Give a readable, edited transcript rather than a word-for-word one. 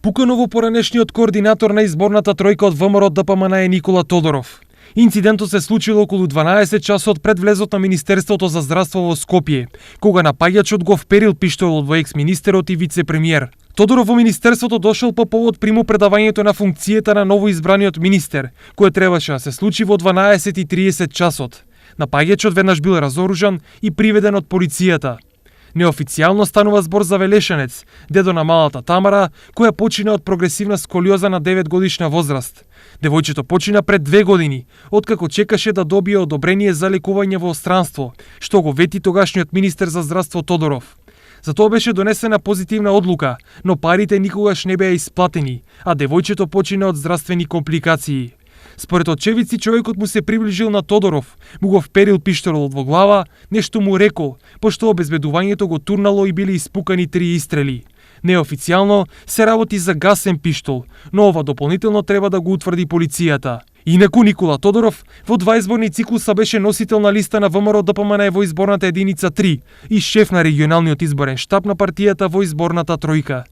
Пукано во поранешниот координатор на изборната тројка од ВМРО ДПМН е Никола Тодоров. Инцидентот се случил околу 12 часот пред влезот на Министерството за здравство во Скопје, кога напаѓачот го вперил пиштолот во екс-министерот и вице-премиер. Тодоров во Министерството дошол по повод примопредавањето на функцијата на новоизбраниот министер, кое требаше да се случи во 12:30 часот. Напаѓачот веднаш бил разоружан и приведен од полицијата. Неофицијално станува збор за Велешенец, дедо на малата Тамара, која почина од прогресивна сколиоза на 9 годишна возраст. Девојчето почина пред 2 години, откако чекаше да добие одобрение за лекување во странство, што го вети тогашниот министер за здравство Тодоров. За тоа беше донесена позитивна одлука, но парите никогаш не беа исплатени, а девојчето почина од здравствени компликации. Според очевидци, човекот му се приближил на Тодоров, му го вперил пиштолот во глава, нешто му рекол, пошто обезбедувањето го турнало и били испукани 3 истрели. Неофицијално се работи за гасен пиштол, но ова дополнително треба да го утврди полицијата. Инаку Никола Тодоров во 2 изборни циклуса беше носител на листа на ВМРО ДПМН во изборната единица 3 и шеф на регионалниот изборен штаб на партијата во изборната тројка.